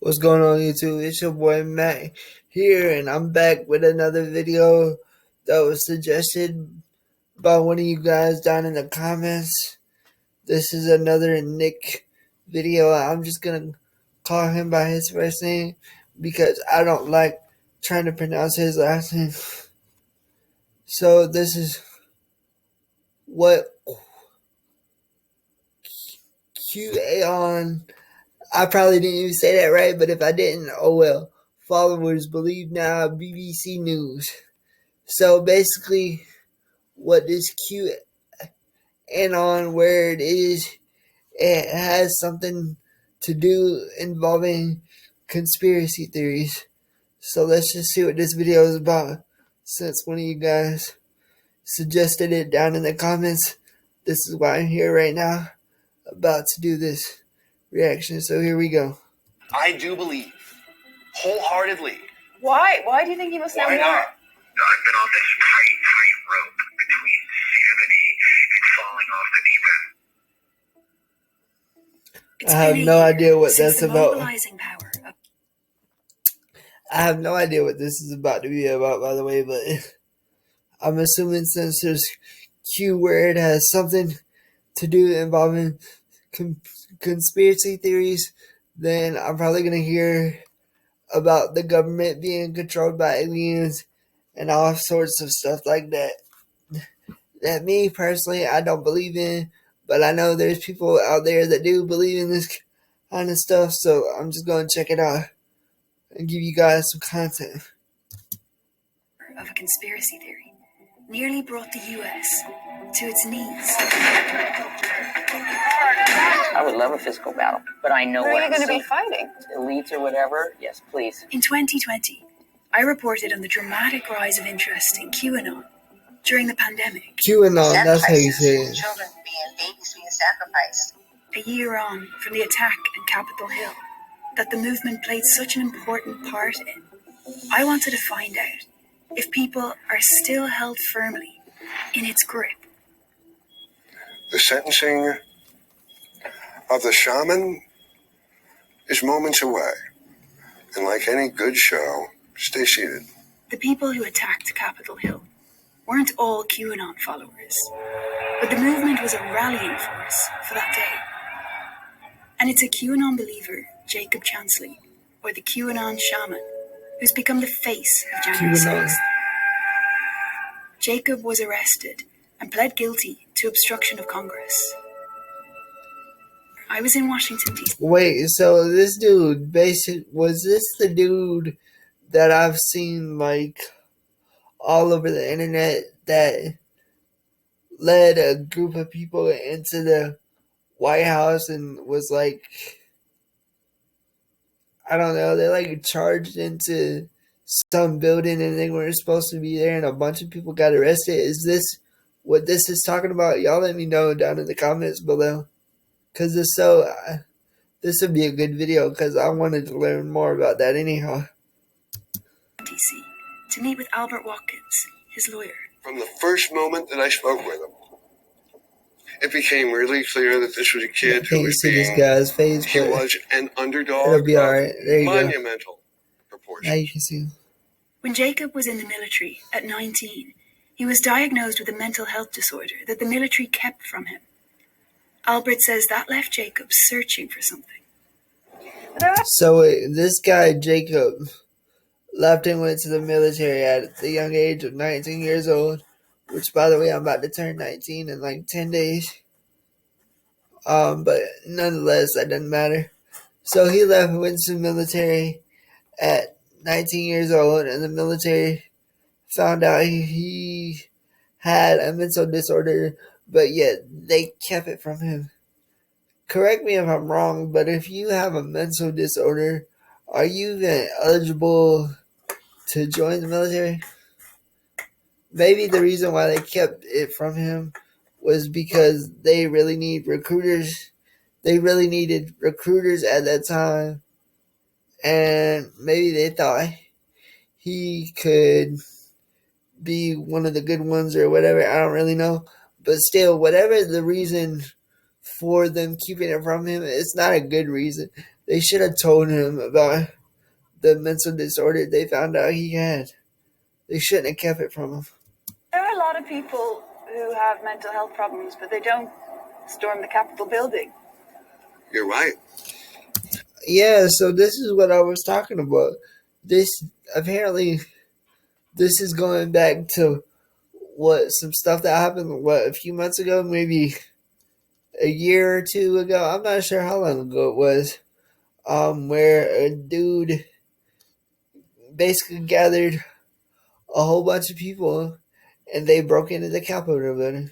What's going on YouTube? It's your boy Matt here, and I'm back with another video that was suggested by one of you guys down in the comments. This is another Nick video. I'm just gonna call him by his first name because I don't like trying to pronounce his last name. So this is what QAnon, I probably didn't even say that right, but if I didn't, oh well. Followers believe now, BBC News. So basically, what this QAnon word is, it has something to do involving conspiracy theories. So let's just see what this video is about. Since one of you guys suggested it down in the comments, this is why I'm here right now, about to do this reaction. So here we go. I do believe wholeheartedly. Why? Why do you think he must know more? I've been on this tight rope between sanity and falling off the deep end. I have no idea what Since that's the about. mobilizing power of I have no idea what this is about to be about, by the way, but I'm assuming since this Q word has something to do involving conspiracy theories, then I'm probably going to hear about the government being controlled by aliens and all sorts of stuff like that. That me, personally, I don't believe in, but I know there's people out there that do believe in this kind of stuff, so I'm just going to check it out and give you guys some content. a conspiracy theory nearly brought the US to its knees. I would love a physical battle, but I know Who are what you I'm going to be saying. fighting? Elites or whatever? Yes, please. In 2020, I reported on the dramatic rise of interest in QAnon during the pandemic. QAnon, that's how you say it. Children babies being sacrificed. A year on from the attack on Capitol Hill that the movement played such an important part in, I wanted to find out if people are still held firmly in its grip. The sentencing of the shaman is moments away. And like any good show, stay seated. The people who attacked Capitol Hill weren't all QAnon followers, but the movement was a rallying force for that day. And it's a QAnon believer, Jacob Chansley, or the QAnon shaman, who's become the face of January 6th. Jacob was arrested and pled guilty to obstruction of Congress. I was in Washington, D.C. Wait, so this dude, was this the dude that I've seen, like, all over the internet that led a group of people into the White House and was, like, I don't know, they, like, charged into some building and they weren't supposed to be there and a bunch of people got arrested? Is this what this is talking about? Y'all let me know down in the comments below. Because if so, this would be a good video because I wanted to learn more about that anyhow. D.C. to meet with Albert Watkins, his lawyer. From the first moment that I spoke with him, it became really clear that this was a kid who was see this guy's face, he but was an underdog it'll be alright. There you go. monumental Now proportion. you can see him. When Jacob was in the military at 19, he was diagnosed with a mental health disorder that the military kept from him. Albert says that left Jacob searching for something. So this guy, Jacob, left and went to the military at the young age of 19 years old, which, by the way, I'm about to turn 19 in like 10 days. But nonetheless, that doesn't matter. So he left and went to the military at 19 years old, and the military found out he had a mental disorder, but yet they kept it from him. Correct me if I'm wrong, but if you have a mental disorder, are you even eligible to join the military? Maybe the reason why they kept it from him was because they really need recruiters. They really needed recruiters at that time. And maybe they thought he could be one of the good ones or whatever. I don't really know. But still, whatever the reason for them keeping it from him. It's not a good reason. They should have told him about the mental disorder they found out he had. They shouldn't have kept it from him. There are a lot of people who have mental health problems, but they don't storm the Capitol building. You're right. Yeah, so this is what I was talking about. This is going back to some stuff that happened a few months ago, maybe a year or two ago. I'm not sure how long ago it was. Where a dude basically gathered a whole bunch of people and they broke into the Capitol building.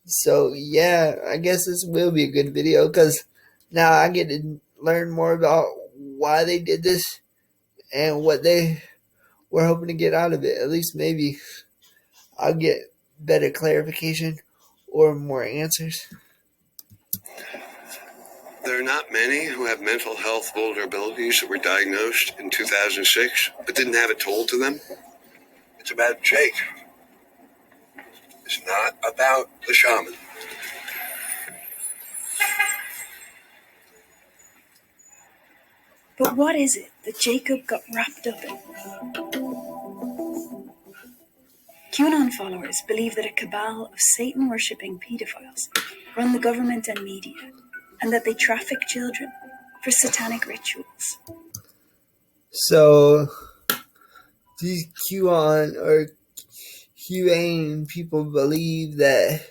So yeah, I guess this will be a good video because now I get to learn more about why they did this and what they were hoping to get out of it. At least maybe I'll get better clarification or more answers. There are not many who have mental health vulnerabilities that were diagnosed in 2006 but didn't have it told to them. It's about Jake. It's not about the shaman. But what is it that Jacob got wrapped up in? QAnon followers believe that a cabal of Satan-worshipping pedophiles run the government and media, and that they traffic children for satanic rituals. So these QAnon or QAnon people believe that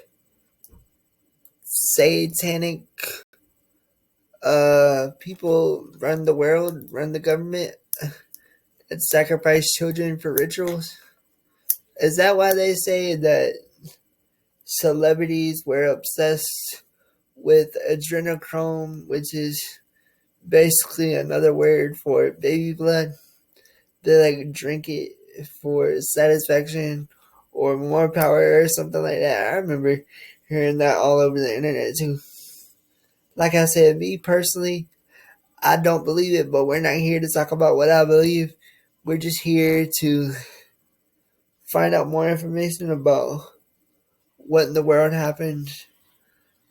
satanic people run the world, run the government, and sacrifice children for rituals. Is that why they say that celebrities were obsessed with adrenochrome, which is basically another word for baby blood? They drink it for satisfaction or more power or something like that. I remember hearing that all over the internet too. Like I said, me personally, I don't believe it, but we're not here to talk about what I believe. We're just here to find out more information about what in the world happened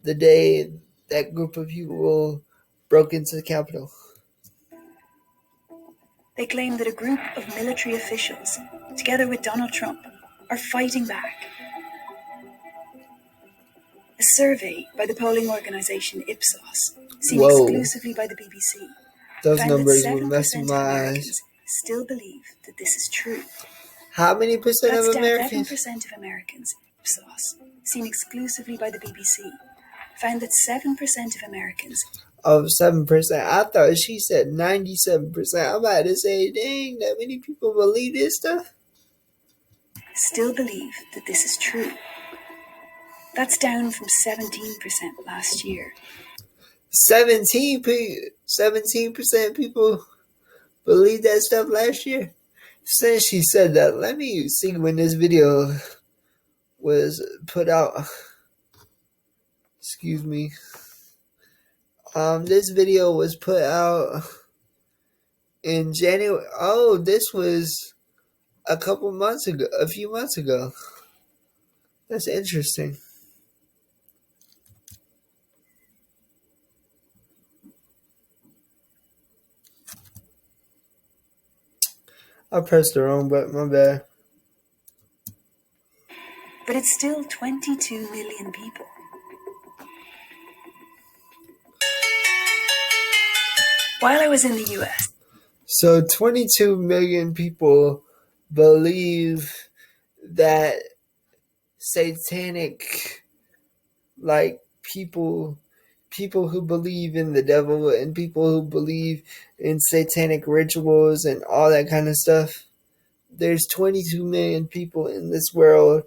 the day that group of people broke into the Capitol. They claim that a group of military officials, together with Donald Trump, are fighting back. A survey by the polling organisation Ipsos, seen exclusively by the BBC, those found numbers that were 7% messing of my Americans eyes. still believe that this is true. How many percent That's of down Americans? 11% of Americans, Ipsos, seen exclusively by the BBC, found that 7% of Americans Of 7%. I thought she said 97%. I'm about to say, dang, that many people believe this stuff? still believe that this is true. That's down from 17% last year. 17% people believe that stuff last year? Since she said that, let me see when this video was put out. Excuse me. This video was put out in January. Oh, this was a few months ago. That's interesting. I pressed the wrong button, my bad. But it's still 22 million people. While I was in the US. So 22 million people believe that satanic, people who believe in the devil and people who believe in satanic rituals and all that kind of stuff. There's 22 million people in this world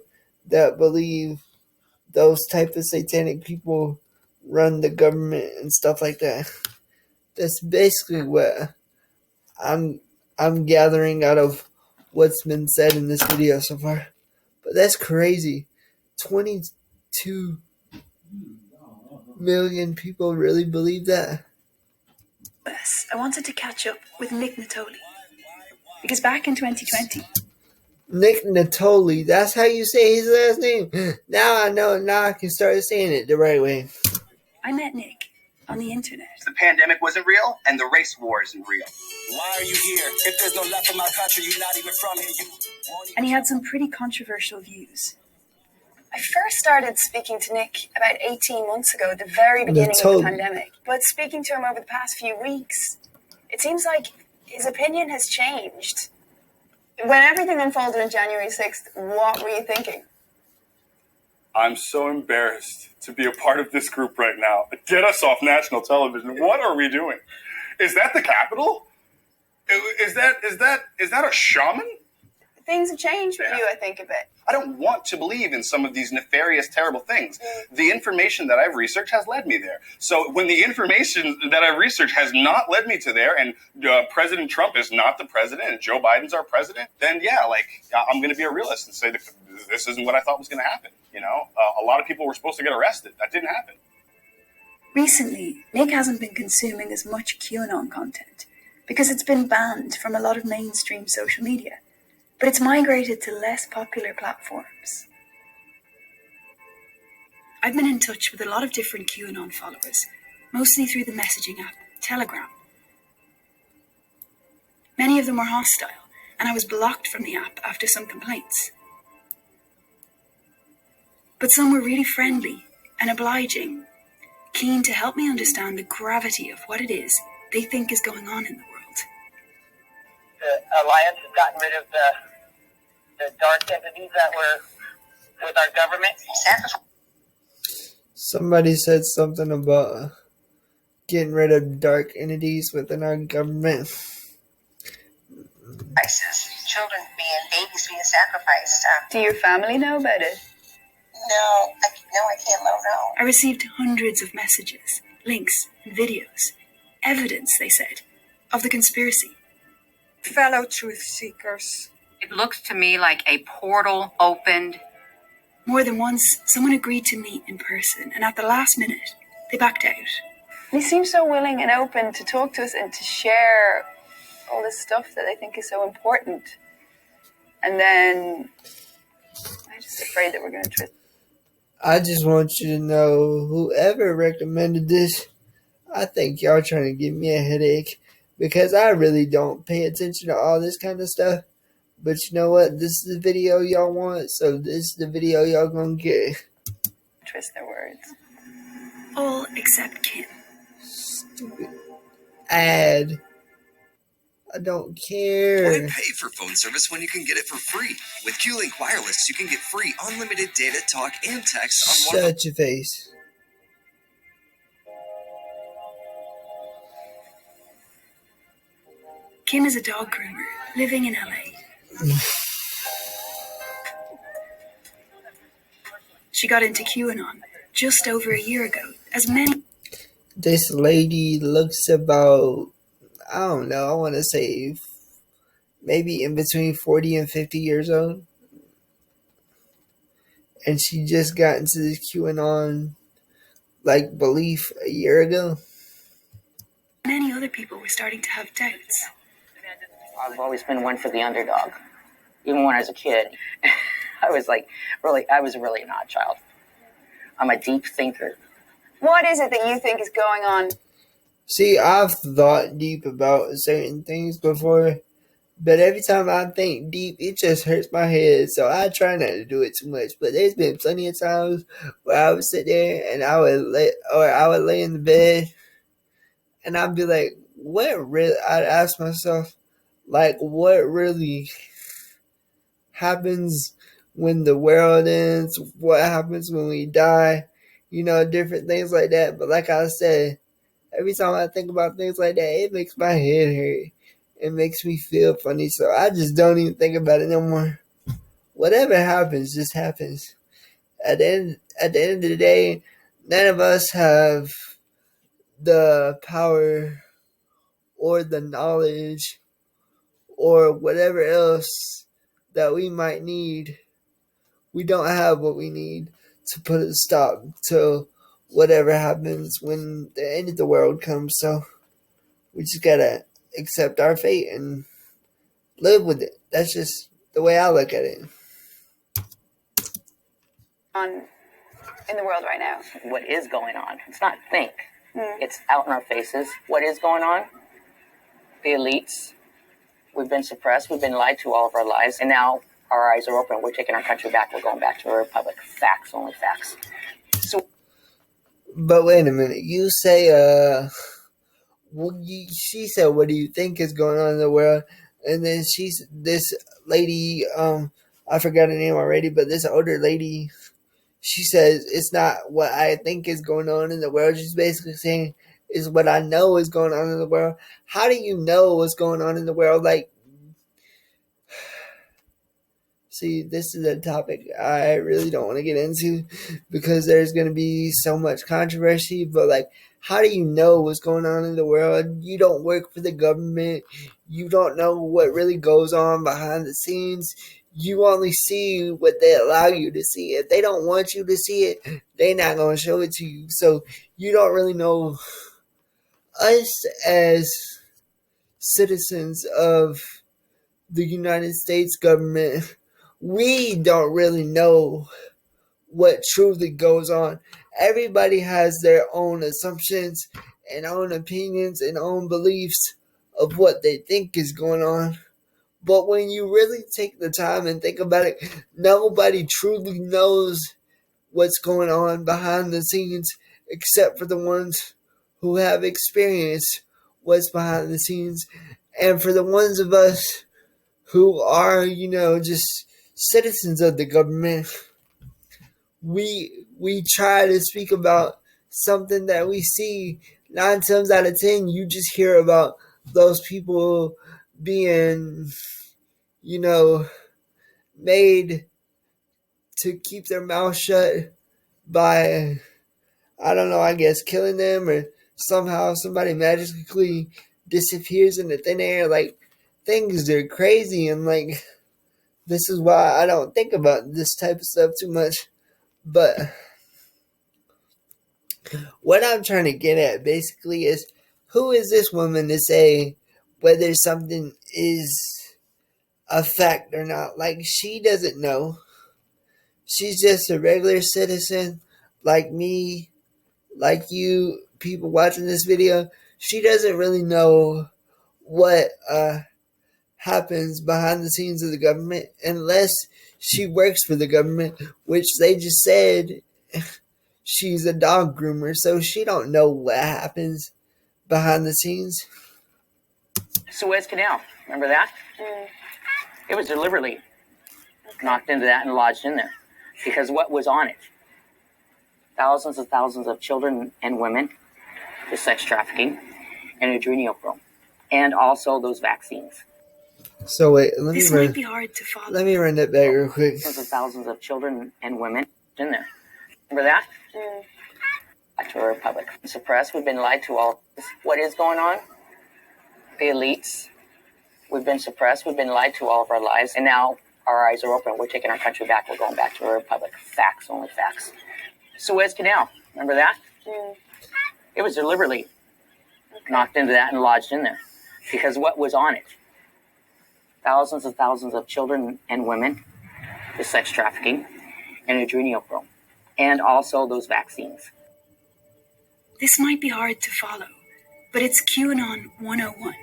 that believe those type of satanic people run the government and stuff like that. That's basically what I'm gathering out of what's been said in this video so far. But that's crazy. 22 million people really believe that? Yes, I wanted to catch up with Nittoli. Because back in 2020... Nittoli, that's how you say his last name? Now I know, now I can start saying it the right way. I met Nick on the internet. The pandemic wasn't real, and the race war isn't real. Why are you here? If there's no left in my country, you're not even from here. And he had some pretty controversial views. I first started speaking to Nick about 18 months ago, at the very beginning of the pandemic. But speaking to him over the past few weeks, it seems like his opinion has changed. When everything unfolded on January 6th, what were you thinking? I'm so embarrassed to be a part of this group right now. Get us off national television. What are we doing? Is that the Capitol? Is that a shaman? Things have changed with you, I think, a bit. I don't want to believe in some of these nefarious, terrible things. The information that I've researched has led me there. So when the information that I've researched has not led me to there, and President Trump is not the president, and Joe Biden's our president, then yeah, I'm going to be a realist and say that this isn't what I thought was going to happen. You know, a lot of people were supposed to get arrested. That didn't happen. Recently, Nick hasn't been consuming as much QAnon content because it's been banned from a lot of mainstream social media. But it's migrated to less popular platforms. I've been in touch with a lot of different QAnon followers, mostly through the messaging app Telegram. Many of them were hostile, and I was blocked from the app after some complaints. But some were really friendly and obliging, keen to help me understand the gravity of what it is they think is going on in the world. The Alliance has gotten rid of the dark entities that were with our government. Somebody said something about getting rid of dark entities within our government. Children babies being sacrificed. Do your family know about it? No, I can't let them know. I received hundreds of messages, links, and videos. Evidence, they said, of the conspiracy. Fellow truth seekers. It looks to me like a portal opened. More than once, someone agreed to meet in person, and at the last minute, they backed out. They seem so willing and open to talk to us and to share all this stuff that they think is so important. And then I'm just afraid that we're going to twist. I just want you to know, whoever recommended this, I think y'all trying to give me a headache, because I really don't pay attention to all this kind of stuff. But you know what? This is the video y'all want, so this is the video y'all gonna get. Twist their words. All except Kim. Stupid ad. I don't care. Why pay for phone service when you can get it for free? With QLink Wireless, you can get free unlimited data, talk, and text on one. Shut your face. Kim is a dog groomer living in LA. She got into QAnon just over a year ago, as many. This lady looks about, I don't know, I want to say maybe in between 40 and 50 years old. And she just got into this QAnon belief a year ago. Many other people were starting to have doubts. I've always been one for the underdog. Even when I was a kid, I was really an odd child. I'm a deep thinker. What is it that you think is going on? See, I've thought deep about certain things before, but every time I think deep, it just hurts my head, so I try not to do it too much. But there's been plenty of times where I would sit there and I would lay in the bed, and I'd be like, I'd ask myself, what really happens when the world ends? What happens when we die? Different things like that. But like I said, every time I think about things like that, it makes my head hurt. It makes me feel funny. So I just don't even think about it no more. Whatever happens, just happens. At the end of the day, none of us have the power or the knowledge or whatever else that we might need. We don't have what we need to put a stop to whatever happens when the end of the world comes. So we just gotta accept our fate and live with it. That's just the way I look at it. On in the world right now? What is going on? It's not think. It's out in our faces. What is going on? The elites. We've been suppressed. We've been lied to all of our lives. And now our eyes are open. We're taking our country back. We're going back to a republic. Facts, only facts. So, but wait a minute. You say, she said, what do you think is going on in the world? And then this lady, I forgot her name already, but this older lady, she says, it's not what I think is going on in the world. She's basically saying, it's what I know is going on in the world. How do you know what's going on in the world? Like, see, this is a topic I really don't want to get into because there's going to be so much controversy. But, like, how do you know what's going on in the world? You don't work for the government. You don't know what really goes on behind the scenes. You only see what they allow you to see. If they don't want you to see it, they're not going to show it to you. So you don't really know. Us as citizens of the United States government, we don't really know what truly goes on. Everybody has their own assumptions and own opinions and own beliefs of what they think is going on. But when you really take the time and think about it, nobody truly knows what's going on behind the scenes except for the ones who have experienced what's behind the scenes. And for the ones of us who are, just citizens of the government, we try to speak about something that we see. 9 times out of 10, you just hear about those people being, made to keep their mouth shut by, I don't know, I guess killing them, or somehow somebody magically disappears into thin air. Like, things are crazy, and like, this is why I don't think about this type of stuff too much. But what I'm trying to get at basically is, who is this woman to say whether something is a fact or not? Like, she doesn't know. She's just a regular citizen like me, like you, people watching this video. She doesn't really know what happens behind the scenes of the government unless she works for the government, which they just said she's a dog groomer, so she don't know what happens behind the scenes. Suez Canal, remember that? It was deliberately knocked into that and lodged in there because what was on it? Thousands and thousands of children and women, the sex trafficking, and adrenochrome, and also those vaccines. So wait, This might be hard to follow. Let me run that back real quick. Thousands and thousands of children and women in there. Remember that? Back to a republic. Suppressed. We've been lied to all. What is going on? The elites. We've been suppressed. We've been lied to all of our lives, and now our eyes are open. We're taking our country back. We're going back to a republic. Facts, only facts. Suez Canal. Remember that? It was deliberately knocked into that and lodged in there because what was on it? Thousands and thousands of children and women, the sex trafficking, and adrenochrome, and also those vaccines. This might be hard to follow, but it's QAnon 101.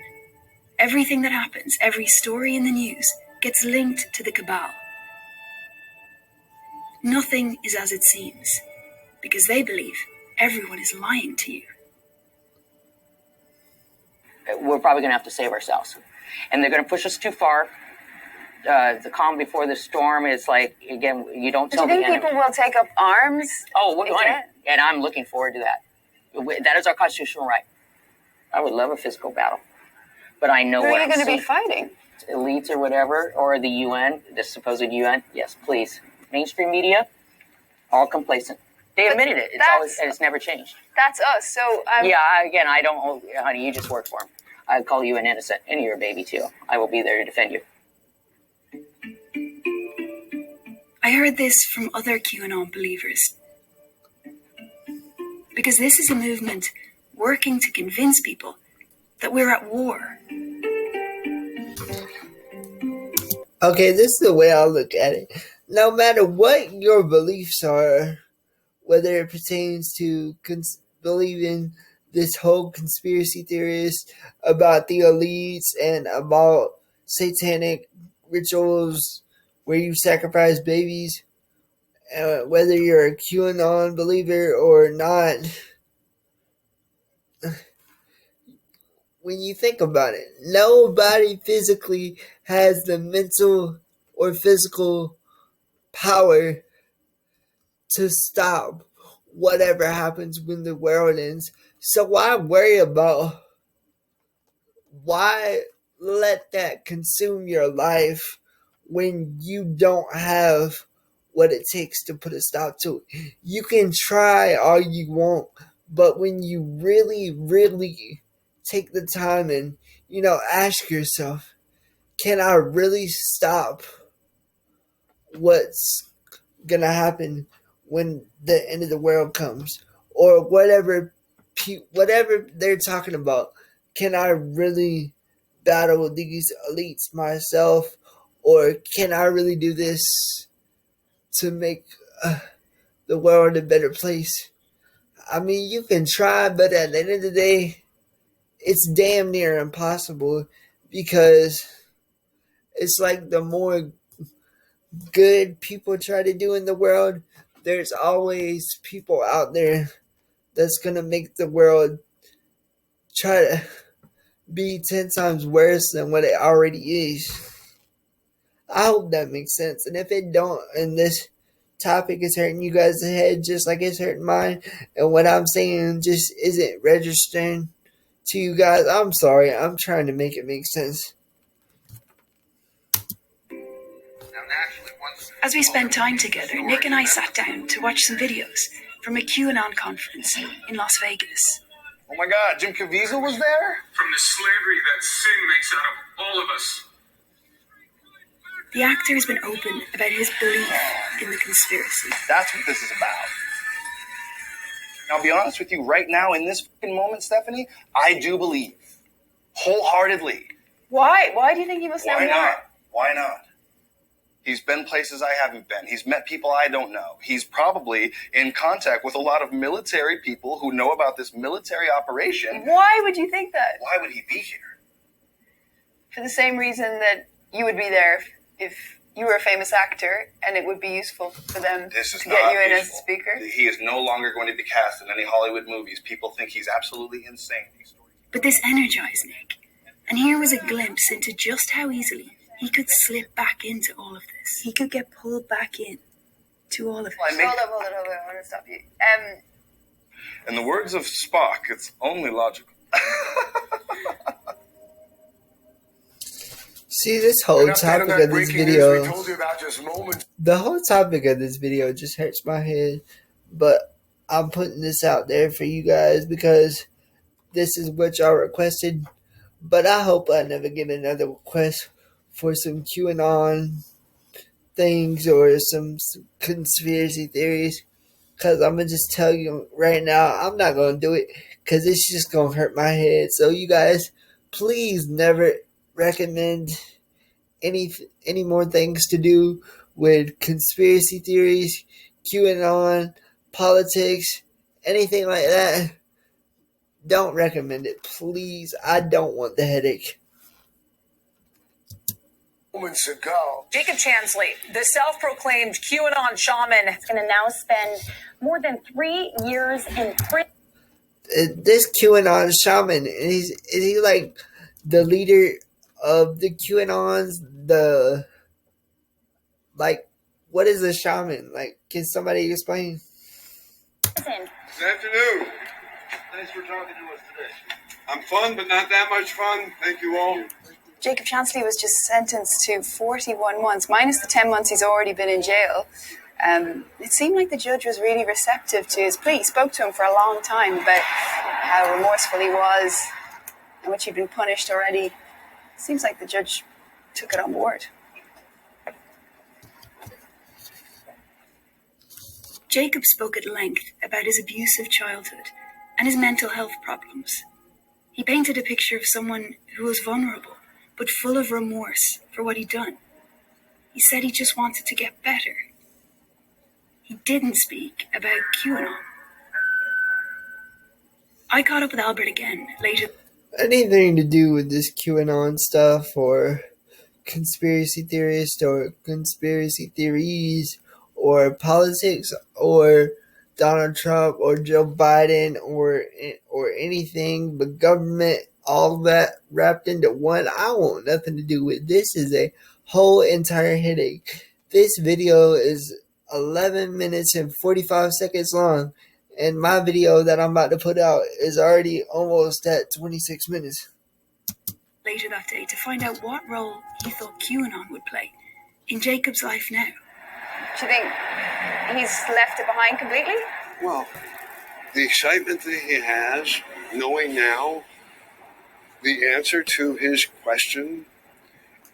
Everything that happens, every story in the news, gets linked to the cabal. Nothing is as it seems, because they believe everyone is lying to you. We're probably going to have to save ourselves. And they're going to push us too far. The calm before the storm is like, again, you don't tell the enemy. Do you think people will take up arms? Oh, and I'm looking forward to that. That is our constitutional right. I would love a physical battle. But I know what what are you going to be fighting? Elites or whatever, or the UN, the supposed UN. Yes, please. Mainstream media, all complacent. They admitted it. It's never changed. That's us. So I don't. Honey, you just work for them. I call you an innocent, and you're a baby too. I will be there to defend you. I heard this from other QAnon believers. Because this is a movement working to convince people that we're at war. Okay, this is the way I look at it. No matter what your beliefs are, whether it pertains to believing this whole conspiracy theorist about the elites and about satanic rituals where you sacrifice babies, whether you're a QAnon believer or not. When you think about it, nobody physically has the mental or physical power to stop whatever happens when the world ends. So why worry about, why let that consume your life when you don't have what it takes to put a stop to it? You can try all you want, but when you really, really take the time and, ask yourself, can I really stop what's gonna happen when the end of the world comes, or whatever they're talking about? Can I really battle these elites myself, or can I really do this to make the world a better place? I mean, you can try, but at the end of the day, it's damn near impossible, because it's like the more good people try to do in the world, there's always people out there that's going to make the world try to be 10 times worse than what it already is. I hope that makes sense. And if it don't, and this topic is hurting you guys' head just like it's hurting mine, and what I'm saying just isn't registering to you guys, I'm sorry. I'm trying to make it make sense. As we spent time together, Nick and I sat down to watch some videos from a QAnon conference in Las Vegas. Oh my God, Jim Caviezel was there? From the slavery that sin makes out of all of us. The actor has been open about his belief in the conspiracy. That's what this is about. And I'll be honest with you, right now, in this fucking moment, Stephanie, I do believe. Wholeheartedly. Why? Why do you think he must know more? Why not? Why not? He's been places I haven't been. He's met people I don't know. He's probably in contact with a lot of military people who know about this military operation. Why would you think that? Why would he be here? For the same reason that you would be there if you were a famous actor, and it would be useful for them to get you in as a speaker. He is no longer going to be cast in any Hollywood movies. People think he's absolutely insane. But this energized Nick. And here was a glimpse into just how easily he could slip back into all of this. He could get pulled back in to all of it. Hold up. I want to stop you. In the words of Spock, it's only logical. See, this whole topic of this video, the whole topic of this video just hurts my head, but I'm putting this out there for you guys because this is what y'all requested. But I hope I never get another request for some QAnon things or some conspiracy theories, because I'm going to just tell you right now, I'm not going to do it because it's just going to hurt my head. So you guys, please never recommend any more things to do with conspiracy theories, QAnon, politics, anything like that. Don't recommend it, please. I don't want the headache. Moments ago, Jacob Chansley, the self-proclaimed QAnon shaman, is going to now spend more than 3 years in prison. This QAnon shaman, is he like the leader of the QAnons? What is a shaman? Like, can somebody explain? Good afternoon. Thanks for talking to us today. I'm fun, but not that much fun. Thank you all. Jacob Chansley was just sentenced to 41 months, minus the 10 months he's already been in jail. It seemed like the judge was really receptive to his plea. He spoke to him for a long time about how remorseful he was, how much he'd been punished already. Seems like the judge took it on board. Jacob spoke at length about his abusive childhood and his mental health problems. He painted a picture of someone who was vulnerable, but full of remorse for what he'd done. He said he just wanted to get better. he didn't speak about QAnon. I caught up with Albert again later. Anything to do with this QAnon stuff or conspiracy theorists or conspiracy theories or politics or Donald Trump or Joe Biden or anything but government, all that wrapped into one, I want nothing to do with. This is a whole entire headache. This video is 11 minutes and 45 seconds long, and my video that I'm about to put out is already almost at 26 minutes. Later that day to find out what role he thought QAnon would play in Jacob's life now. Do you think he's left it behind completely? Well, the excitement that he has, knowing now the answer to his question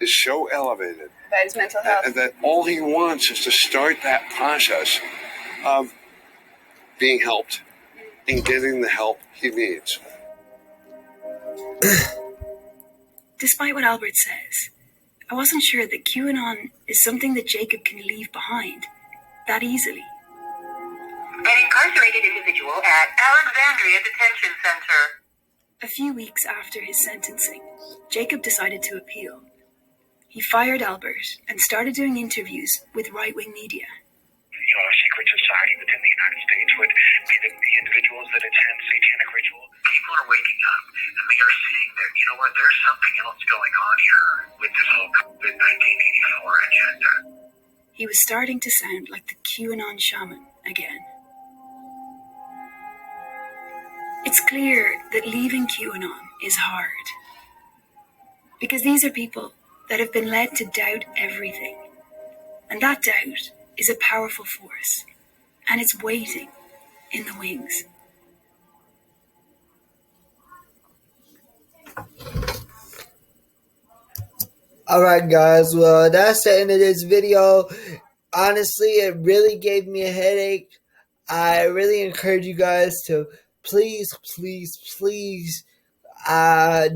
is so elevated. About his mental health. And that all he wants is to start that process of being helped and getting the help he needs. Despite what Albert says, I wasn't sure that QAnon is something that Jacob can leave behind that easily. An incarcerated individual at Alexandria Detention Center. A few weeks after his sentencing, Jacob decided to appeal. He fired Albert and started doing interviews with right-wing media. A secret society within the United States would be the individuals that attend satanic ritual. People are waking up and they are seeing that, there's something else going on here with this whole COVID 1984 agenda. He was starting to sound like the QAnon shaman again. It's clear that leaving QAnon is hard, because these are people that have been led to doubt everything, and that doubt is a powerful force, and it's waiting in the wings. Alright guys, well that's the end of this video. Honestly, it really gave me a headache. I really encourage you guys to please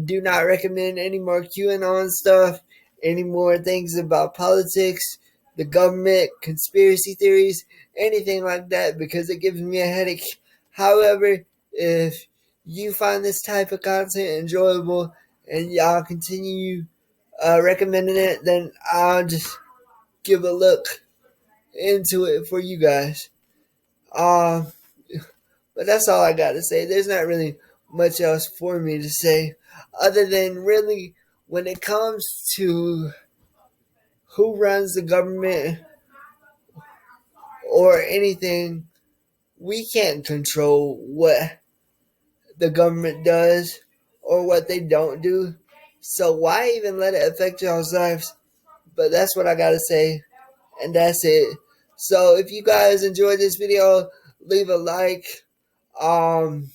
do not recommend any more QAnon stuff, any more things about politics, the government, conspiracy theories, anything like that, because it gives me a headache. However, if you find this type of content enjoyable and y'all continue recommending it, then I'll just give a look into it for you guys. But that's all I got to say. There's not really much else for me to say, other than really when it comes to who runs the government or anything, we can't control what the government does or what they don't do. So why even let it affect y'all's lives? But that's what I gotta say, and that's it. So if you guys enjoyed this video, leave a like, comment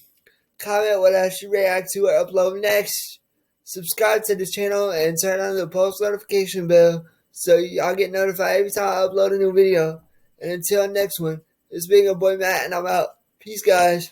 what I should react to or upload next, subscribe to the channel, and turn on the post notification bell so y'all get notified every time I upload a new video. And until next one, it's been your boy Matt, and I'm out. Peace, guys.